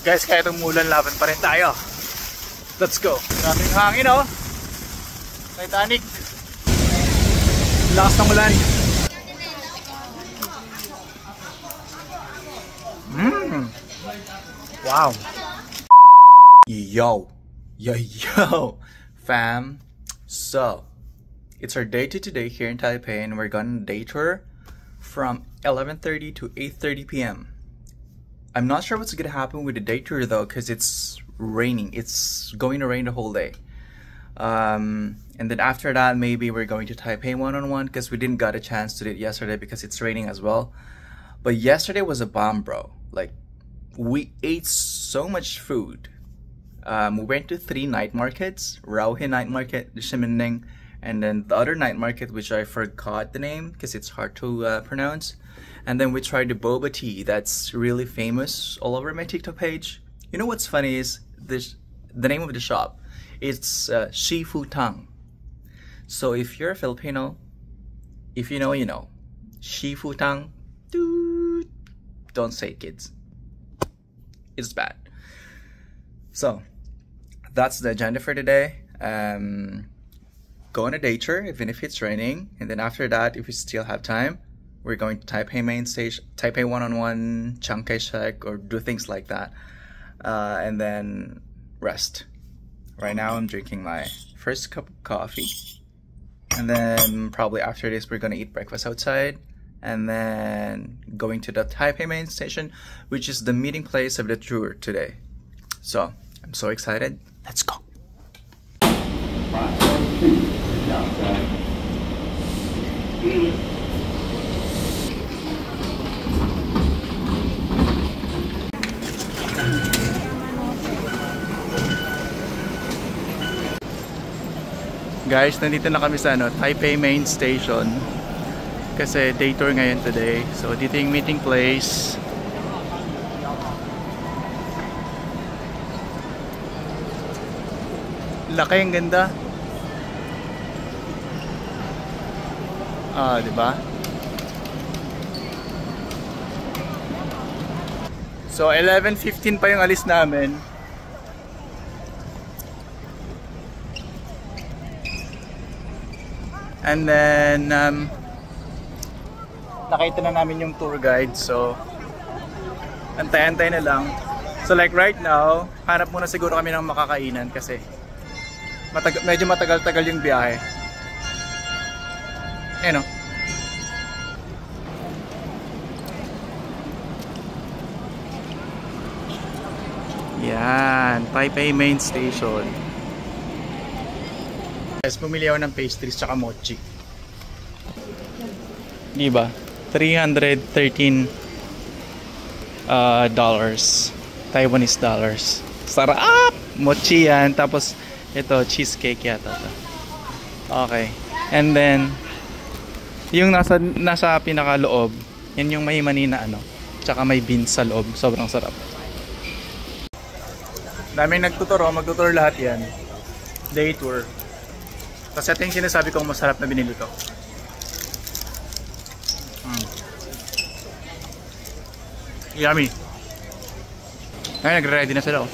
Guys, kahit umulan, laban pa rin tayo. Let's go. Maraming hangin, oh. Titanic. Lakas ng ulan. Wow. Yo, fam. So, it's our day two today here in Taipei, and we're going on a day tour from 11:30 to 8:30 p.m. I'm not sure what's gonna happen with the day tour though, because it's raining. It's going to rain the whole day. And then after that, maybe we're going to Taipei one-on-one, because we didn't got a chance to do it yesterday because it's raining as well. But yesterday was a bomb, bro. Like, we ate so much food. We went to 3 night markets: Rauhe Night Market, the Shimeneng, and then the other night market, which I forgot the name because it's hard to pronounce. And then we tried the boba tea that's really famous all over my TikTok page. You know what's funny is the name of the shop. It's Shifu Tang. So if you're a Filipino, if you know, you know. Shifu Tang. Don't say it, kids. It's bad. So that's the agenda for today. Go on a day tour even if it's raining, and then after that, if we still have time, we're going to Taipei main station, Taipei one-on-one, Chiang Kai-shek, or do things like that, and then rest. Right now I'm drinking my first cup of coffee, and then probably after this we're gonna eat breakfast outside, and then going to the Taipei main station, which is the meeting place of the tour today. So I'm so excited. Let's go. Guys, nandito na kami sa Taipei main station kasi day tour ngayon today. So dito yung meeting place. Laki, ang ganda. Ah, di ba? So 11:15 pa yung alis namin. And then nakita na namin yung tour guide, so antay-antay na lang. So like right now, hanap muna siguro kami ng makakainan kasi medyo matagal-tagal yung biyahe. Ayan o. Yan, Taipei main station. Guys, pumili ako ng pastries tsaka mochi. Diba? $313 Taiwanese dollars. Sarap! Mochi yan. Tapos ito, cheesecake yata to. Okay. And then yung nasa pinakaloob, yan yung may mani na tsaka may beans sa loob. Sobrang sarap. Daming nagtuturo, magtuturo lahat yan. Day tour. Kasi ito yung sinasabi kong masarap na binili ko. Yummy. Ay, nagre-ready na sila.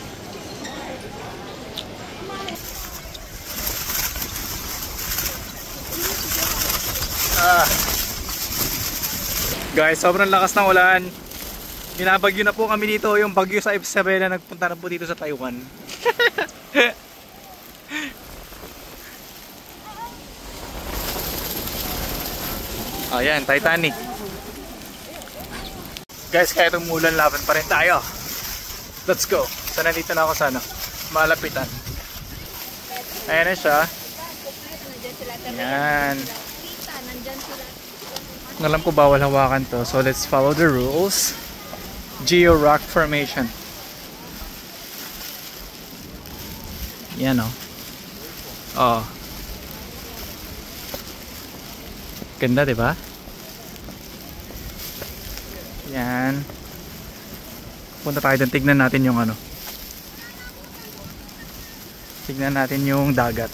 Guys, sobrang lakas ng ulan. Binabagyo na po kami dito. Yung bagyo sa Isabela nagpunta na po dito sa Taiwan. Ayan, Titanic. Guys, kahit umulan, laban pa rin tayo. Let's go. So nandito na ako sa malapitan. Ayan na siya. Ayan. Alam ko bawal hawakan to, so let's follow the rules. Geo rock formation. Yan o. Oh. Ganda, diba? Yan. Punta tayo dun, tignan natin yung tignan natin yung dagat.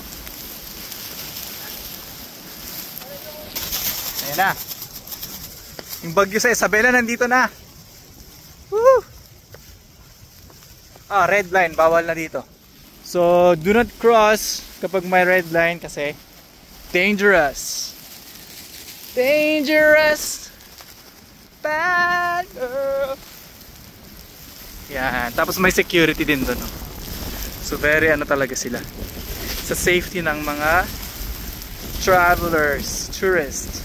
Ayan na. Yung bagyo sa Isabela nandito na. Woo! red line, bawal na dito. So, do not cross kapag may red line kasi dangerous. Dangerous. Bad girl. Yan. Tapos may security din doon. No? So, very ano talaga sila. Sa safety ng mga travelers, tourists.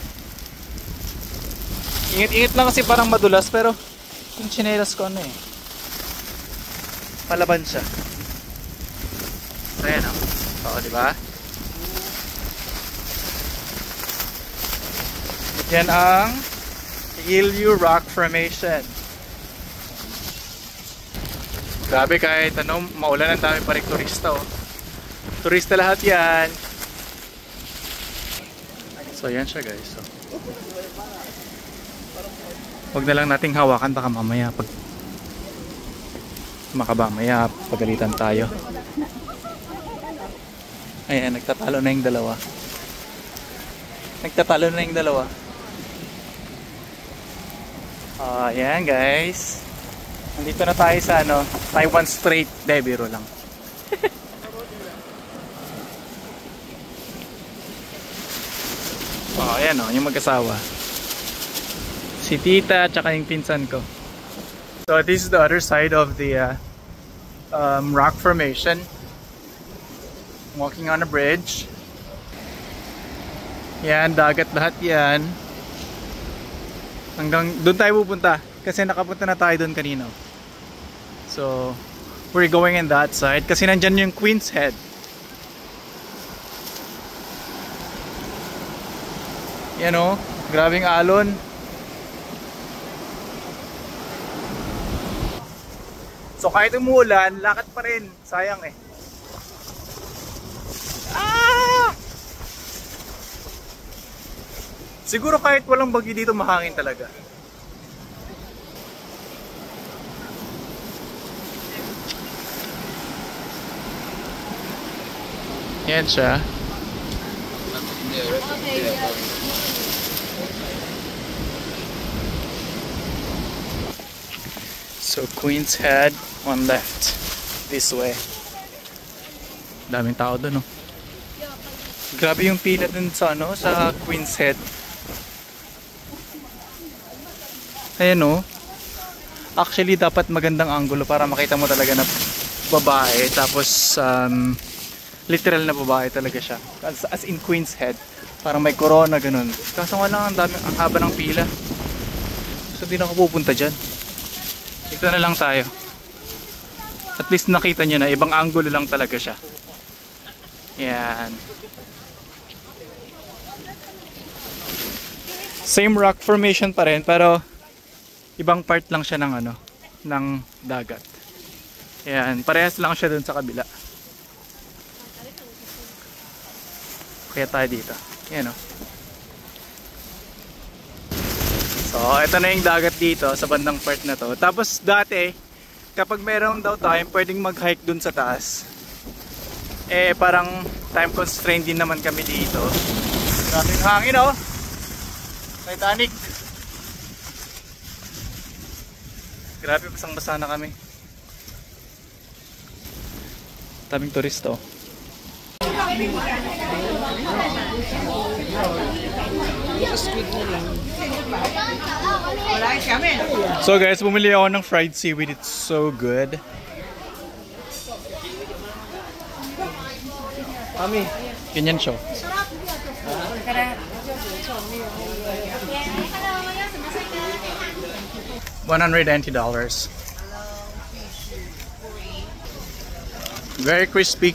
Ingat-ingat lang kasi parang madulas pero yung chinelas ko ano eh. Palaban siya. Ayan o. Oo, diba? Yan ang Igloo Rock Formation. Grabe kahit ano, maulan, ang dami pa rin turista oh. Turista lahat yan. So yan siya guys. So, huwag na lang nating hawakan baka mamaya pag makabamaya pagalitan tayo. Ayan, nagtatalo na yung dalawa. Nagtatalo na yung dalawa. Ayan guys. Nandito na tayo sa ano, Taiwan Strait. Biro lang. Ayan o, yung mag-asawa. Si tita at saka yung pinsan ko. So this is the other side of the rock formation. Walking on a bridge. Yan, dagat lahat yan. Hanggang doon tayo pupunta kasi nakapunta na tayo doon kanina. So we're going in that side kasi nandyan yung Queen's Head. Yan o, grabing alon. So kahit umuulan, lakad pa rin. Sayang eh. Siguro kahit walang bagyo dito, mahangin talaga. Yan siya. So Queen's Head on left. This way. Daming tao doon, no? Grabe yung pila dun sa ano, sa Queen's Head. Ayan o. Actually dapat magandang angulo para makita mo talaga na babae. Tapos literal na babae talaga siya. As in Queen's Head. Parang may corona ganun. Kaso nga lang ang haba ng pila. So di na ako pupunta dyan. Dito na lang tayo. At least nakita nyo na ibang angulo lang talaga siya. Yan. Same rock formation pa rin pero ibang part lang siya ng ano, ng dagat. Yan, parehas lang siya dun sa kabila. Kaya tayo dito. Yan o. So, ito na yung dagat dito sa bandang part na to. Tapos dati, kapag meron daw time, pwedeng mag-hike dun sa taas. Eh, parang time constraint din naman kami dito. Maraming hangin o. Titanic. Grabe, basang-basa na kami. Daming turista oh. So guys, bumili ako ng fried seaweed. It's so good. Mami, ganyan siya. $190. Very crispy.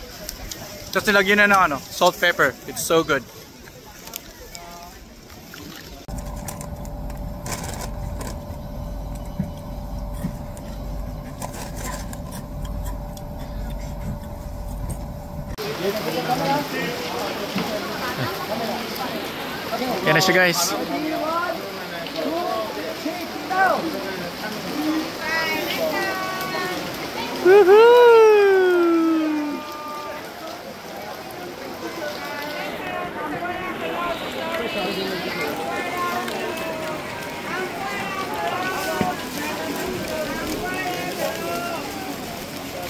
Tapos nilagyan na ng ano, salt pepper. It's so good. Yan na siya guys. Woohoo!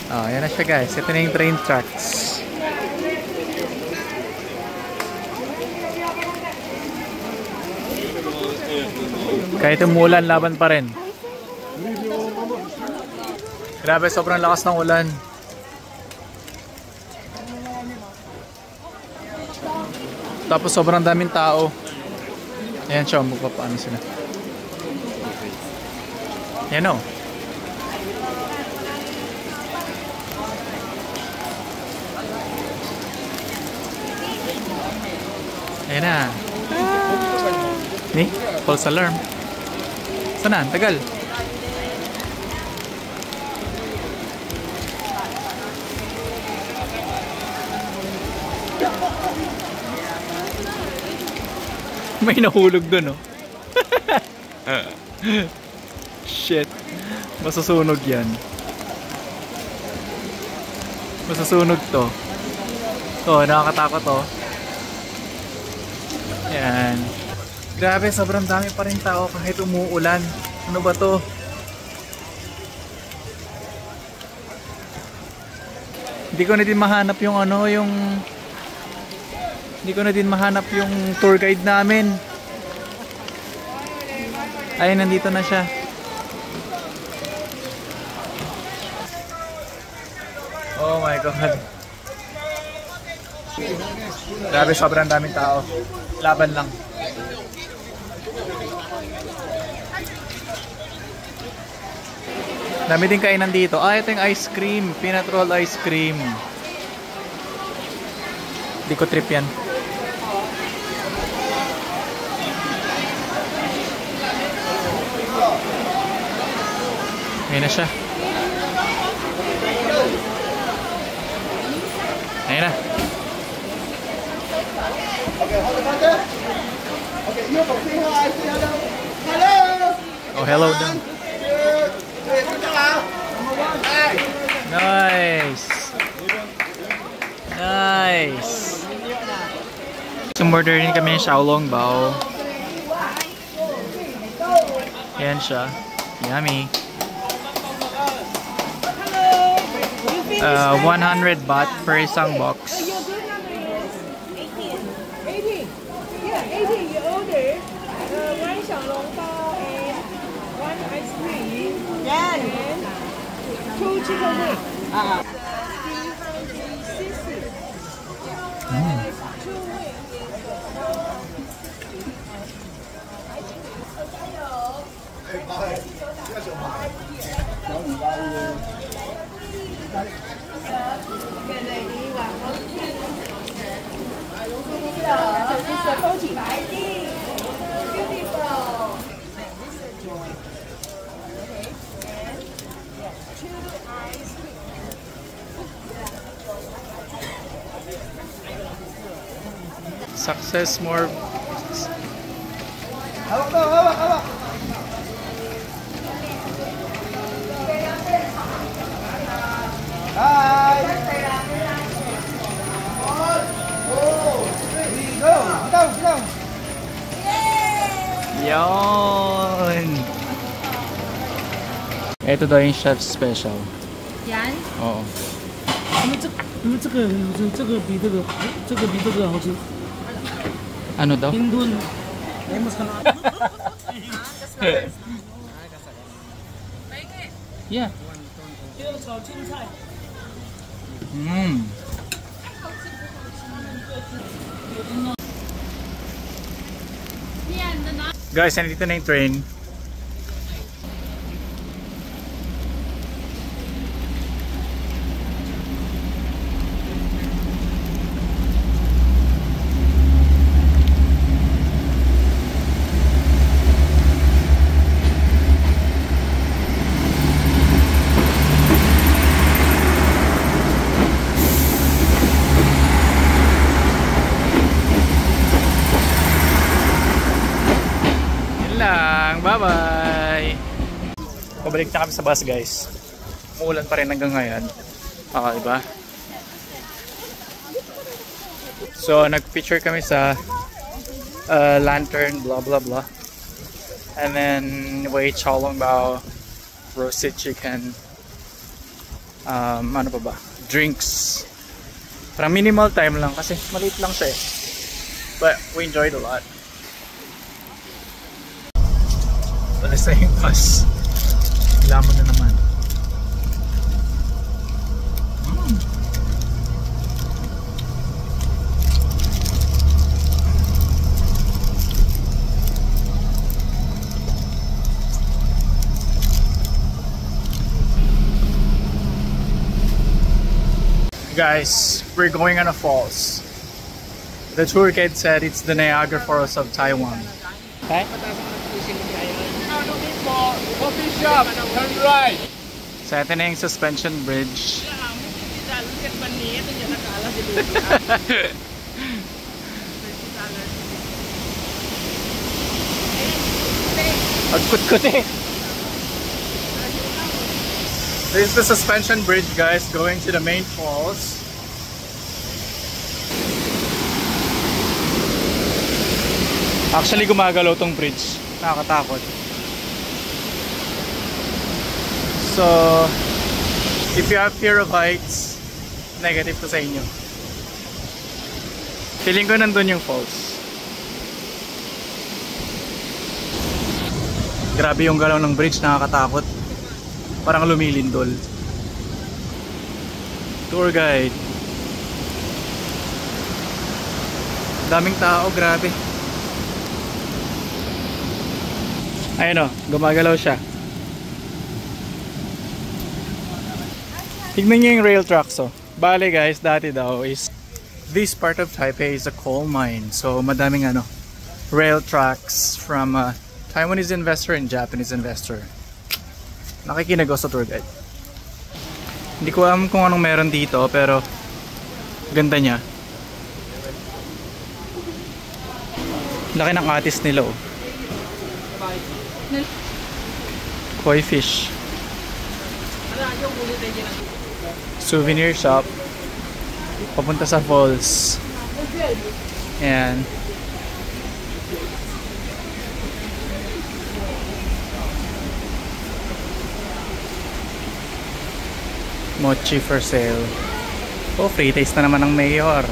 Oh, yan na siya guys. Ito na yung train tracks. Kahit umulan, laban pa rin. Grabe, sobrang lakas ng ulan. Tapos sobrang daming tao. Ayan siya, magpapaano sila. Ayan o. Ayan na. Ni, false alarm. Sana, tagal. May nahulog dun, oh. Shit. Masusunog yan. Masusunog to. Oh, nakakatakot, oh. Yan. Grabe, sobrang dami pa rin tao kahit umuulan. Ano ba to? Hindi ko na din mahanap yung ano, hindi ko na din mahanap yung tour guide namin. Ay, nandito na siya. Oh my God. Grabe, sobrang daming tao. Laban lang. Dami din kainan dito. Ah, ito yung ice cream. Peanut roll ice cream. Hindi ko trip yan. Ayun na siya. Ayun na. Oh, hello down. Nice. Nice. Sumorder rin kami ng xiaolongbao. Ayan siya. Yummy. 100 baht per isang box. 80. Yeah, 80 you order. One xiaolongbao and one ice cream. And two chicken wings. 200. Success more. Hawak to, hawak, hawak. Hi. Go, go, go. Yon. Ito daw yung chef's special. Yan? Oo. 因为这个比这个好吃。 Ano daw? Hindun. Yeah. 炒青菜。 Guys, nandito na yung train. Bye-bye! Pabalik na kami sa bus, guys. Umuulan pa rin hanggang ngayon. Diba? So, nag-picture kami sa lantern, blah blah blah. And then, we ate xiaolongbao, roasted chicken, ano pa ba? Drinks. Parang minimal time lang kasi maliit lang siya eh. But we enjoyed a lot. Alis na yung bus. Lamon na naman. Guys, we're going on a falls. The tour guide said it's the Niagara Falls of Taiwan. Okay? Coffee shop, turn right. So ito na yung suspension bridge. Agkut-kut eh. This is the suspension bridge, guys, going to the main falls. Actually, gumagalaw tong bridge. Nakakatakot. So, if you have fear of heights, negative to sa inyo. Feeling ko nandun yung falls. Grabe yung galaw ng bridge, nakakatakot. Parang lumilindol. Tour guide. Daming tao, grabe. Ayun o, gumagalaw siya. Tignan nyo yung rail tracks oh. Bale guys, dati daw is this part of Taipei is a coal mine. So madaming rail tracks from Taiwanese investor and Japanese investor. Nakikinig ako sa tour guide. Hindi ko alam kung anong meron dito pero ganda niya. Laki ng atis nila oh. Koi fish. Souvenir shop. Papunta sa falls. Ayan. Mochi for sale. Oh, free taste na naman ng mayor.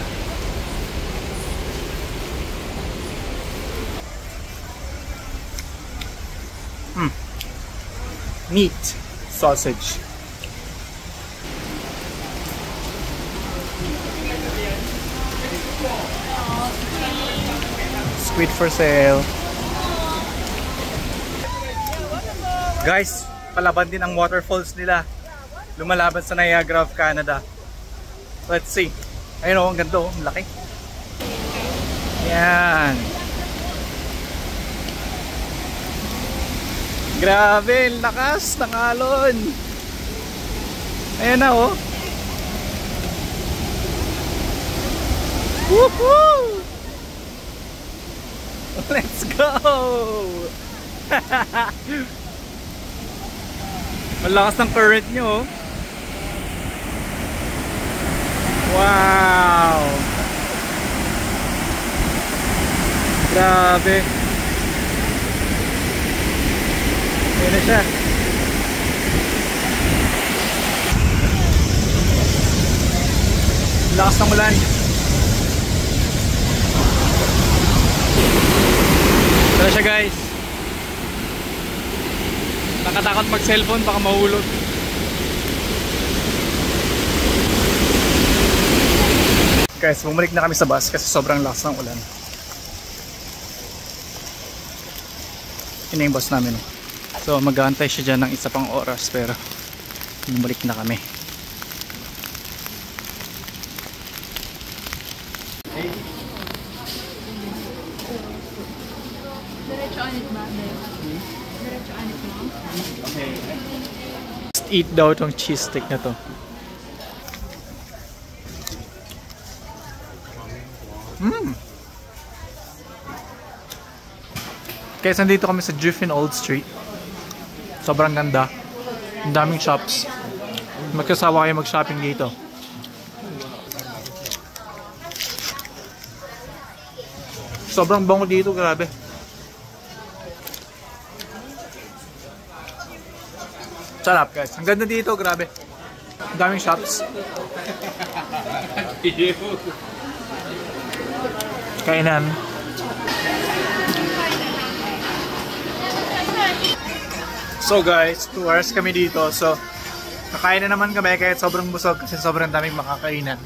Meat. Sausage. Squid for sale. Guys, palaban din ang waterfalls nila. Lumalaban sa Niagara of Canada. Let's see. Ayun oh, ang ganda oh, laki. Yan. Grabe, lakas ng alon. Ayan na oh. Woohoo! Let's go! Malakas ng current nyo oh. Wow! Grabe! Ayan na siya. Lakas ng ulan. Ito na siya guys. Nakatakot mag cellphone, baka mahulog. Guys, bumalik na kami sa bus kasi sobrang lakas ng ulan. Yun na yung bus namin. So mag-aantay siya dyan ng isa pang oras pero bumalik na kami. Just eat daw itong cheese stick na to. Guys, nandito kami sa Griffin Old Street. Sobrang ganda. Ang daming shops. Magkasawa kayo mag-shopping dito. Sobrang bango dito, grabe. Sarap guys. Ang ganda dito, grabe. Daming shops. Kainan. So guys, 2 hours kami dito. So, kakain na naman kami kahit sobrang busog kasi sobrang daming makakainan.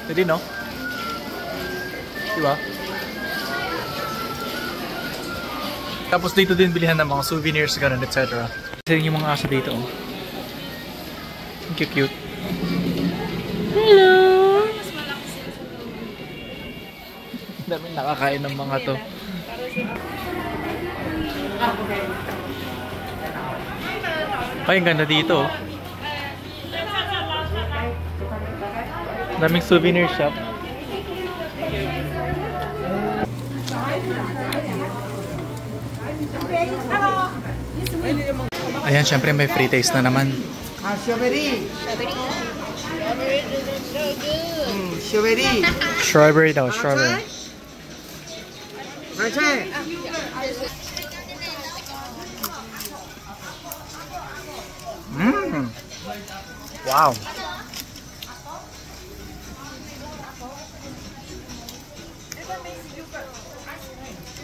Hindi, no? Diba? Tapos dito din bilihan ng mga souvenirs, ganun, etc. Kasi yung mga aso dito, oh. Ang cute. Hello! Daming nakakain ng mga to. Ay, ang ganda dito. Daming souvenir shop. Ayan, syempre may free taste na naman. Strawberry. Strawberry. Strawberry daw, strawberry. Wow.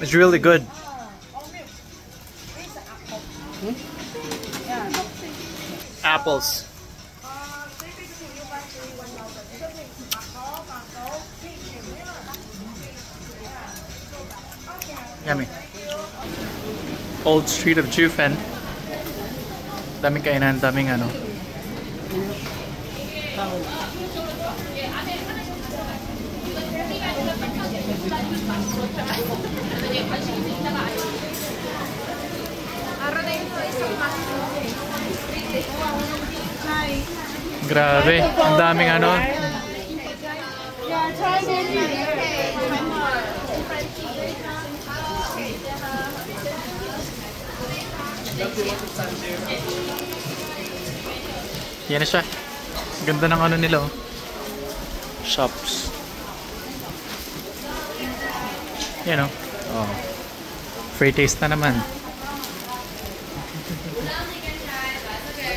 It's really good. Apples. Yummy. Old street of Jufen. Daming kainan, daming ano. Grabe, ang daming ano. Yan na siya. Ganda ng ano nila, oh. Shops. Yan, oh. Oh. Free taste na naman.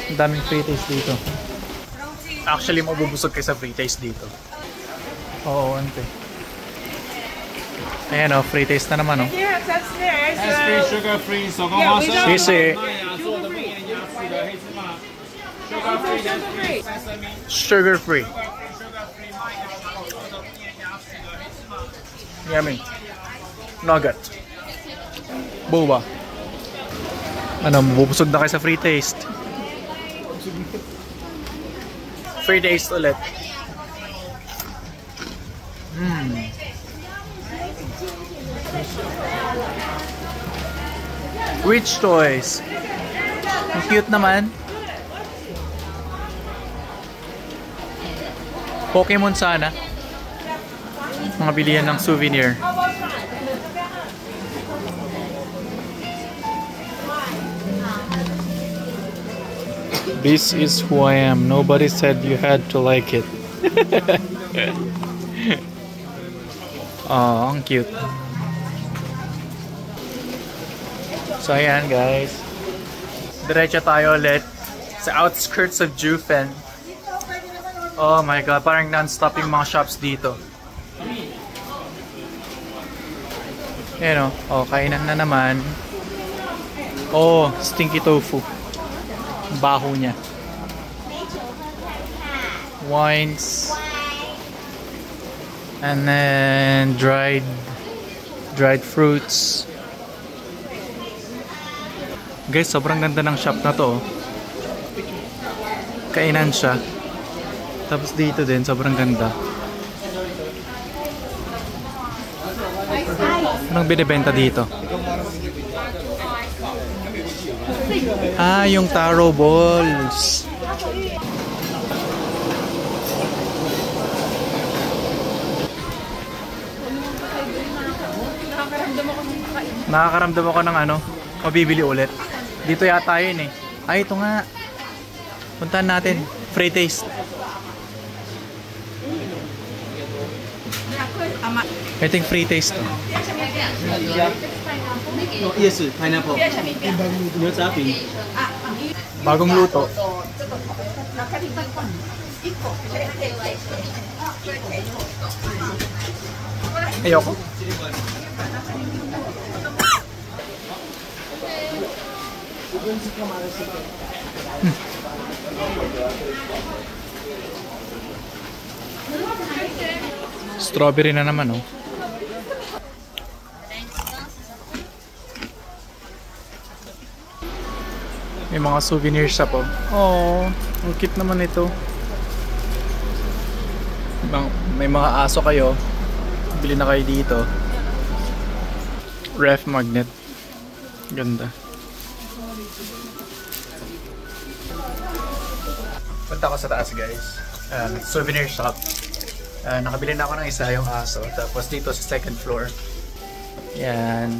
Ang daming free taste dito. Actually, mabubusog kayo sa free taste dito. Oo, ante. Ayan, oh. Free taste na naman, oh. Here, upstairs. Free, sugar free, so go Yeah, we don't- Sisi. Sugar free. Yummy. Nugget. Boba. Ano, mabubusog na kayo sa free taste. Free taste ulit. Rich Toys. Ang cute naman. Pokemon sana. Mga bilihan ng souvenir. This is who I am. Nobody said you had to like it. Oh, ang cute. So ayan guys. Diretso tayo ulit sa outskirts of Jufen. Oh my god, parang non-stop yung mga shops dito. Ayan, oh, kainan na naman. Oh, stinky tofu. Baho niya. Wines. And then dried fruits. Guys, sobrang ganda ng shop na to. Kainan siya. Tapos dito din, sobrang ganda. Anong binibenta dito? Ah, yung taro balls. Nakakaramdam ako ng ano, mabibili ulit. Dito yata yun eh. Ay, ito nga. Puntahan natin. Free taste. Ito yung free taste. Yes, pineapple. Bagong luto. Ayoko. Strawberry na naman, oh. May mga souvenir shop, oh. Oh, ang cute naman ito. May mga aso kayo, bili na kayo dito. Ref magnet. Ganda. Punta ko sa taas, guys. Souvenir shop. Nakabili na ako ng isa, yung aso. Tapos dito sa second floor. Yan.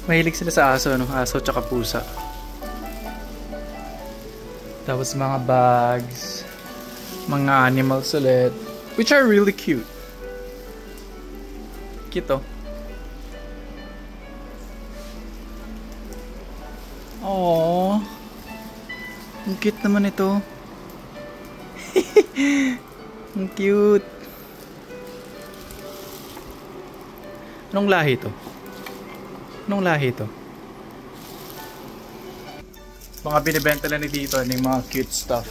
Mahilig sila sa aso, no? Aso tsaka pusa. Tapos mga bags. Mga animals ulit. Which are really cute. Cute, oh. Aww. Ang cute naman ito. Ang cute. Anong lahi to? Anong lahi to? Mga binibenta lang ni dito ng mga cute stuff.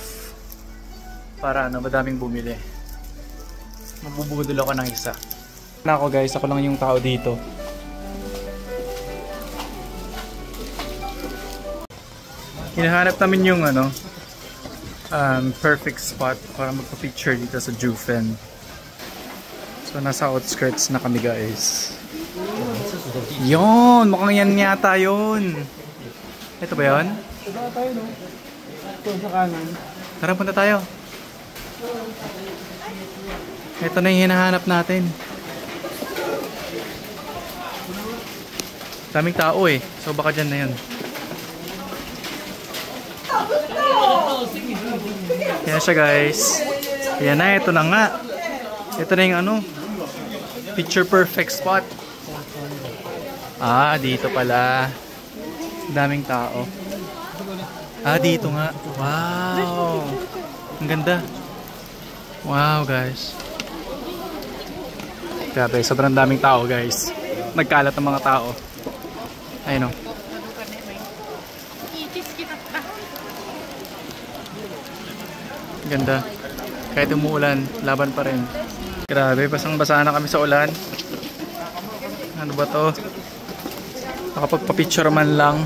Para ano, madaming bumili. Mabubudol ako ng isa. Ako guys, ako lang yung tao dito. Hinahanap namin yung ano, perfect spot para magpa-picture dito sa Jufen. So nasa outskirts na kami guys. Yon, mukhang yan yata yun. Ito ba yun? Ito tayo, no? Ito sa kanan. Tara, punta tayo. Ito na yung hinahanap natin. Daming tao eh. So baka dyan na yun. Yan siya guys. Yan na, ito na nga. Ito na yung ano, picture perfect spot. Ah, dito pala. Daming tao. Ah, dito nga. Wow. Ang ganda. Wow guys. Grabe, sobrang daming tao guys. Nagkalat ng mga tao. Ayun o. Ganda. Kahit umuulan, laban pa rin. Grabe, basang-basa na kami sa ulan. Ano ba to? Nakapagpa-picture man lang.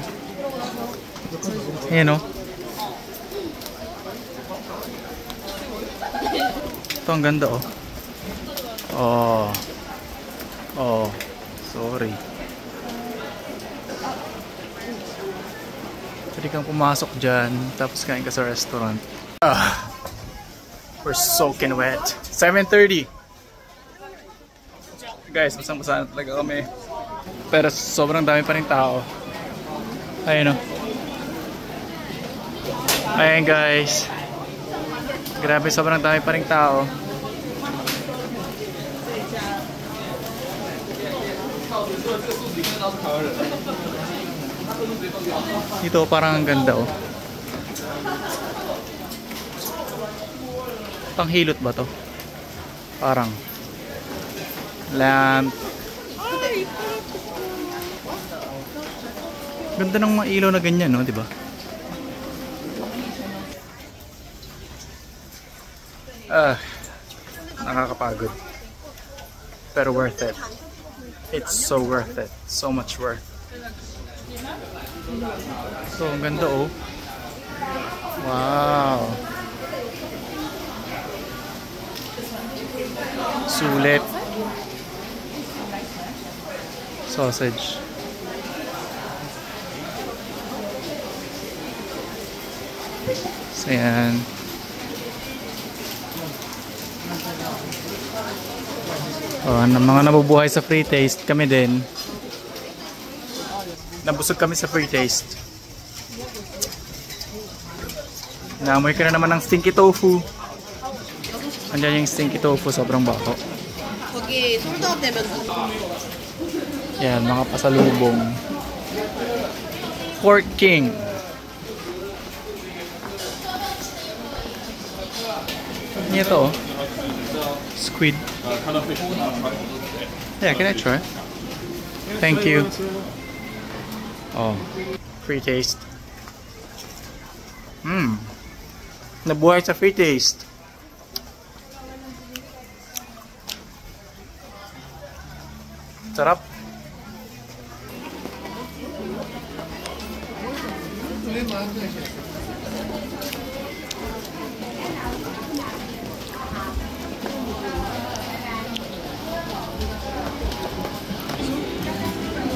Ayan o. Ito ang ganda oh. Oh. Oh. Sorry. Pwede kang pumasok dyan, tapos kain ka sa restaurant. We're soaking wet. 7:30. Guys, basang-basa na talaga kami. Pero sobrang dami pa rin tao. Ayun o. Ayan guys. Grabe, sobrang dami pa rin tao. Dito parang ang ganda oh. Panghilot ba to? Parang lamp. Ganda ng mga ilaw na ganyan no, di ba? Nakakapagod. Pero worth it. It's so worth it. So much worth. So, ang ganda oh. Wow. Sulit. Sausage. So, yan. Oh, mga nabubuhay sa free taste, kami din. Nabusog kami sa free taste. Naamoy ka na naman ng stinky tofu. Andiyan yung stinky tofu, sobrang bako. Yan, mga pasalubong. Pork King. Ito, oh. Squid. Yeah, can I try? Thank you. Oh, free taste. Nabuhay sa free taste. Sarap.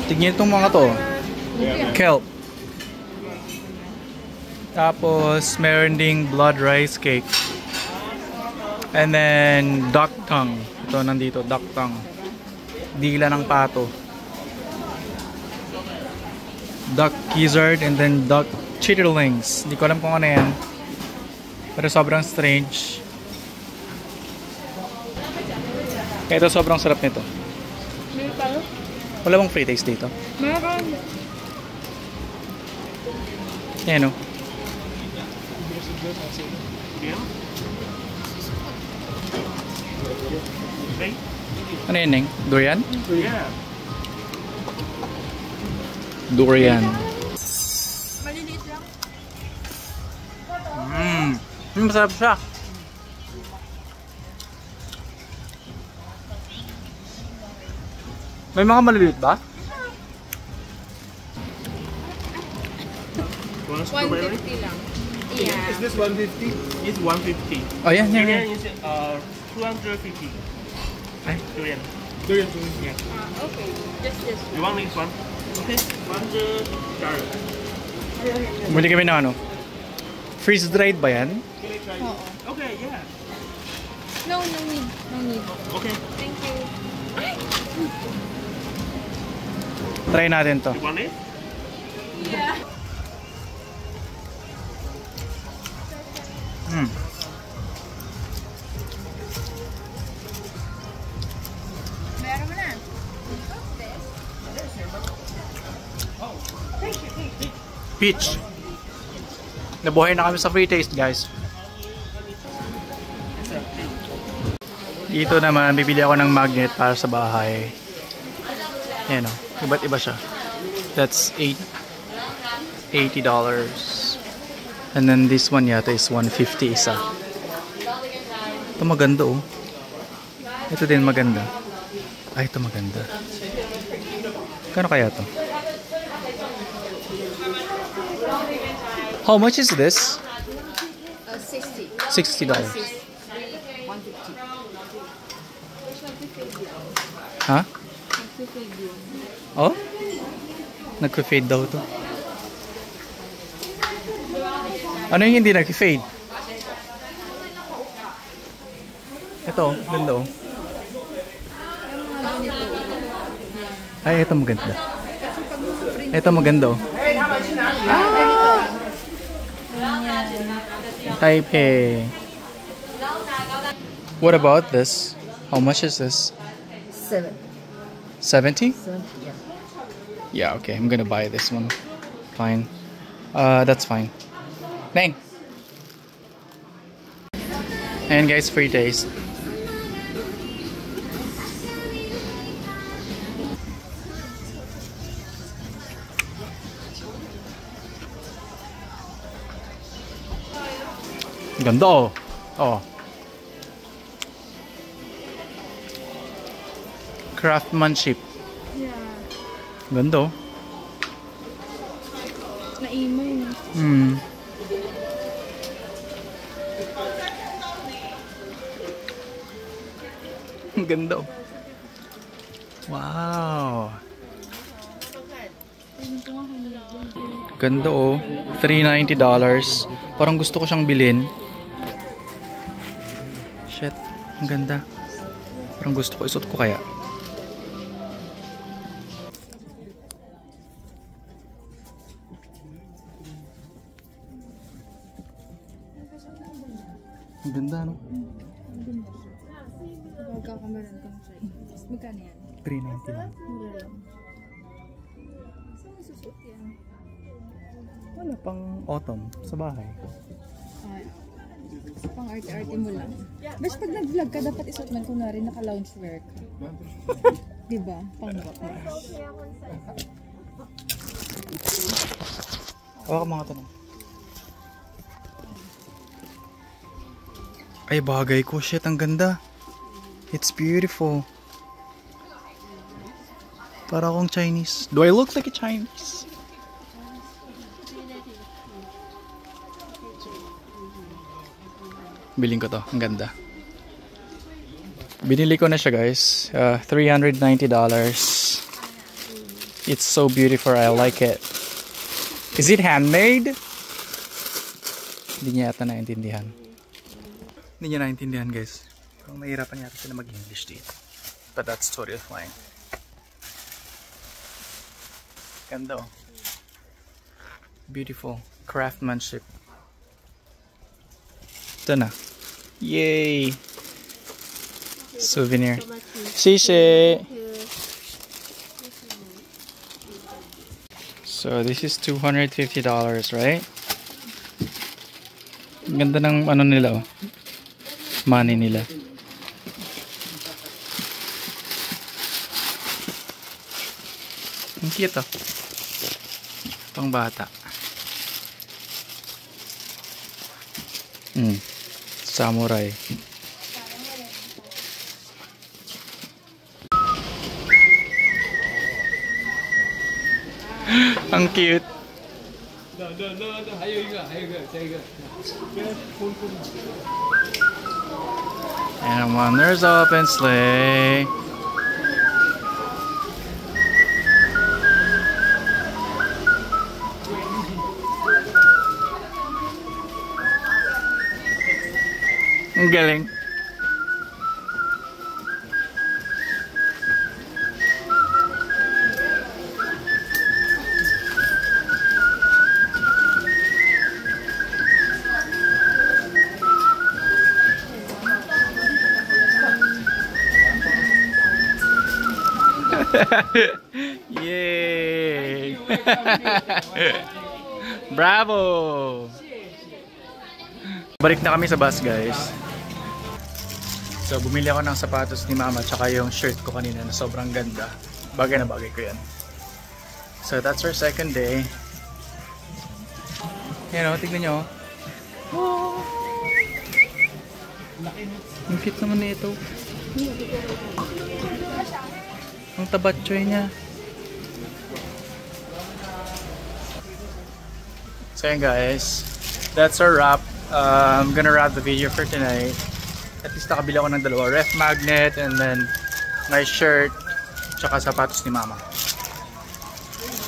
Tignan itong mga to. Kelp. Tapos, meron ding blood rice cake. And then, duck tongue. Ito, nandito, duck tongue. Dila ng pato. Duck gizzard and then duck chitterlings. Hindi ko alam kung ano yan. Pero sobrang strange. Kaya ito sobrang sarap nito. Meron tayo? Wala bang free taste dito? Meron. Yan o. Ano yun, Neng? Durian? Yeah. Durian. Maliliit lang. Masarap siya. May mga maliliit ba? 150 lang. Yeah. Is this 150? It's 150. Oh, yan, yan, yan. Durian is 250. Ay. Durian. Yeah. Okay. Just this one. You want this one? Okay. 100. Bumili kami ng ano. Freeze-dried ba yan? Oo. Okay, yeah. No need. No need. Okay. Thank you. Try natin to. You want it? Yeah. Meron mo na. Peach. Nabuhay na kami sa free taste, guys. Dito naman, bibili ako ng magnet para sa bahay. Ayan o. Iba't iba siya. That's $80. And then this one yata is 150 isa. Ito maganda oh. Ito din maganda. Ay, ito maganda. Kano kaya to? How much is this? 60. $60. Ha? Oh? Nagka-fade daw to. Ano yung hindi nag-fade? Ito, ganda oh. Ay, ito maganda. Ito maganda oh. Taipei. What about this? How much is this? 70? Yeah, okay. I'm gonna buy this one. Fine. That's fine. Neng! And guys, free taste. Ganda oh. Oh. Craftsmanship. Yeah. Ganda oh. Na-emo yun. Ang ganda oh. Wow. Ganda oh. $390. Parang gusto ko siyang bilhin. Shit. Ang ganda. Parang gusto ko isuot ko kaya. Ang ganda no? Magkakamaran kang siya. Magkano yan? 390 lang. Mura lang. Saan susuot yan? Wala pang autumn sa bahay. Ay. Pang arte-arte mo lang. Bes, pag nag-vlog ka, dapat isuot man kunwari naka-loungewear ka. Diba? Pang-rock. Hawakan mga tanong. Ay, bagay ko. Shit, ang ganda. It's beautiful. Para akong Chinese. Do I look like a Chinese? Biling ko to. Ang ganda. Binili ko na siya, guys. $390. It's so beautiful. I like it. Is it handmade? Hindi niya yata naintindihan. Hindi niya naintindihan, guys. Parang mahirapan yata sila mag-English dito. But that's totally fine. Ganda, oh. Beautiful. Craftsmanship. Ito na. Yay! Souvenir. Xie. So this is $250, right? Ang ganda ng ano nila, oh. Money nila. Ang cute, oh. Pang bata. Samurai. Ang cute. And wonders open sleigh. Ang galing. Yay! Bravo! Balik na kami sa bus, guys. So, bumili ako ng sapatos ni Mama tsaka yung shirt ko kanina na sobrang ganda. Bagay na bagay ko yan. So, that's our second day. Yan o, tignan nyo. Oh. Ang cute naman na ito. Ang tabatchoy niya. So yan guys, that's our wrap. I'm gonna wrap the video for tonight. At least nakabili ako ng dalawa, ref magnet and then nice shirt tsaka sapatos ni Mama.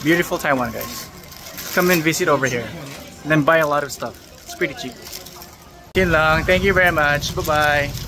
Beautiful Taiwan, guys. Come and visit over here and then buy a lot of stuff. It's pretty cheap. Yun lang. Thank you very much. Bye bye.